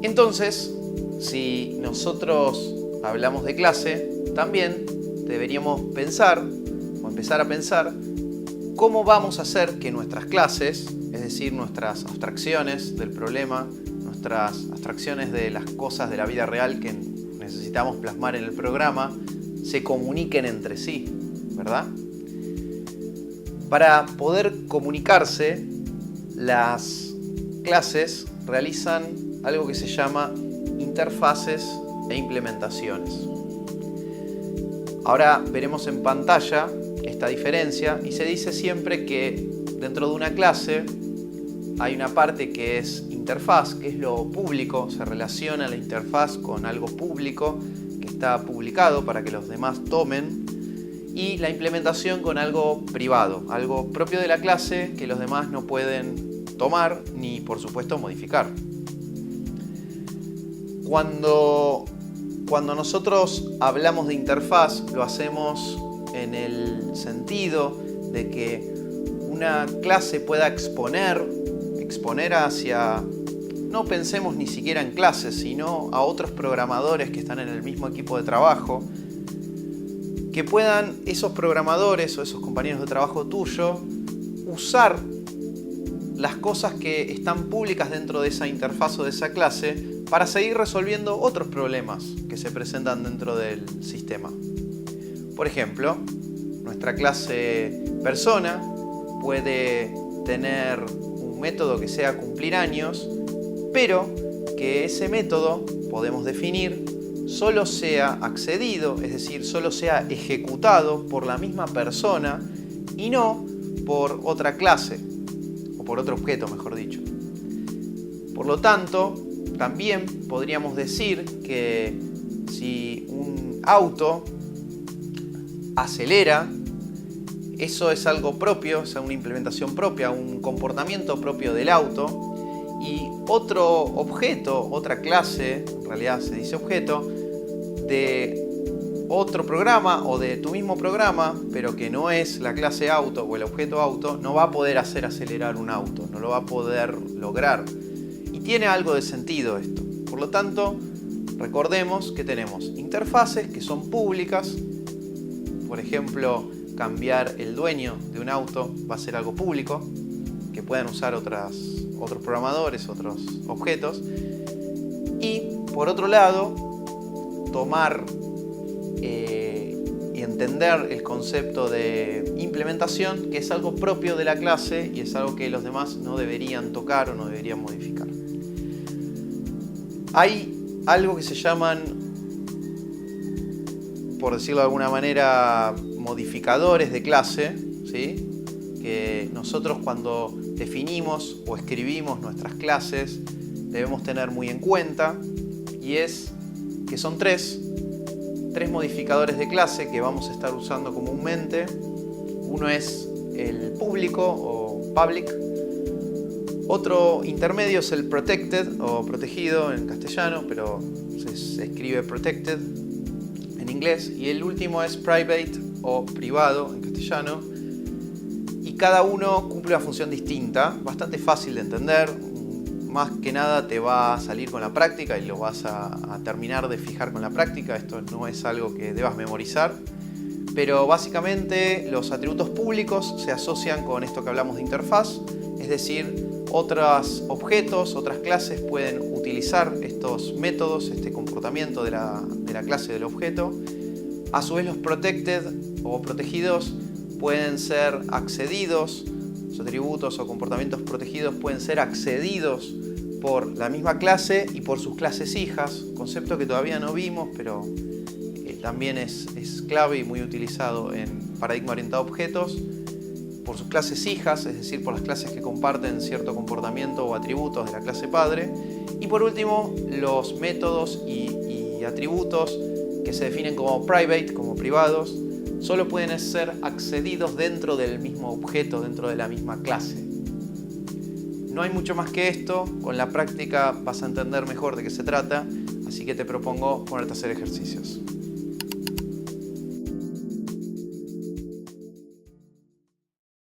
Entonces, si nosotros hablamos de clase, también deberíamos pensar o empezar a pensar cómo vamos a hacer que nuestras clases, es decir, nuestras abstracciones del problema, nuestras abstracciones de las cosas de la vida real que necesitamos plasmar en el programa, se comuniquen entre sí, ¿verdad? Para poder comunicarse, las clases realizan algo que se llama interfaces e implementaciones. Ahora veremos en pantalla esta diferencia y se dice siempre que dentro de una clase hay una parte que es interfaz, que es lo público, se relaciona la interfaz con algo público que está publicado para que los demás tomen, y la implementación con algo privado, algo propio de la clase que los demás no pueden tomar ni por supuesto modificar. Cuando nosotros hablamos de interfaz, lo hacemos en el sentido de que una clase pueda exponer hacia, no pensemos ni siquiera en clases, sino a otros programadores que están en el mismo equipo de trabajo, que puedan esos programadores o esos compañeros de trabajo tuyo usar las cosas que están públicas dentro de esa interfaz o de esa clase para seguir resolviendo otros problemas que se presentan dentro del sistema. Por ejemplo, nuestra clase persona puede tener un método que sea cumplir años, pero que ese método podemos definir solo sea accedido, es decir, solo sea ejecutado por la misma persona y no por otra clase o por otro objeto, mejor dicho. Por lo tanto, también podríamos decir que si un auto acelera, eso es algo propio, o sea, una implementación propia, un comportamiento propio del auto, y otro objeto, otra clase, en realidad se dice objeto, de otro programa o de tu mismo programa, pero que no es la clase auto o el objeto auto, no va a poder hacer acelerar un auto, no lo va a poder lograr. Y tiene algo de sentido esto. Por lo tanto, recordemos que tenemos interfaces que son públicas. Por ejemplo, cambiar el dueño de un auto va a ser algo público, que puedan usar otros programadores, otros objetos. Y por otro lado, tomar y entender el concepto de implementación, que es algo propio de la clase y es algo que los demás no deberían tocar o no deberían modificar. Hay algo que se llaman, por decirlo de alguna manera, modificadores de clase, ¿sí? Que nosotros cuando definimos o escribimos nuestras clases debemos tener muy en cuenta, y es que son tres modificadores de clase que vamos a estar usando comúnmente. Uno es el público o public, otro intermedio es el protected o protegido en castellano, pero se escribe protected en inglés, y el último es private o privado en castellano, y cada uno cumple una función distinta, bastante fácil de entender. Más que nada te va a salir con la práctica y lo vas a terminar de fijar con la práctica. Esto no es algo que debas memorizar, pero básicamente los atributos públicos se asocian con esto que hablamos de interfaz, es decir, otros objetos, otras clases pueden utilizar estos métodos, este comportamiento de la clase del objeto. A su vez, los protected o protegidos pueden ser accedidos. Los atributos o comportamientos protegidos pueden ser accedidos por la misma clase y por sus clases hijas, concepto que todavía no vimos, pero también es clave y muy utilizado en paradigma orientado a objetos. Por sus clases hijas, es decir, por las clases que comparten cierto comportamiento o atributos de la clase padre. Y por último, los métodos y atributos que se definen como private, como privados, solo pueden ser accedidos dentro del mismo objeto, dentro de la misma clase. No hay mucho más que esto, con la práctica vas a entender mejor de qué se trata, así que te propongo ponerte a hacer ejercicios.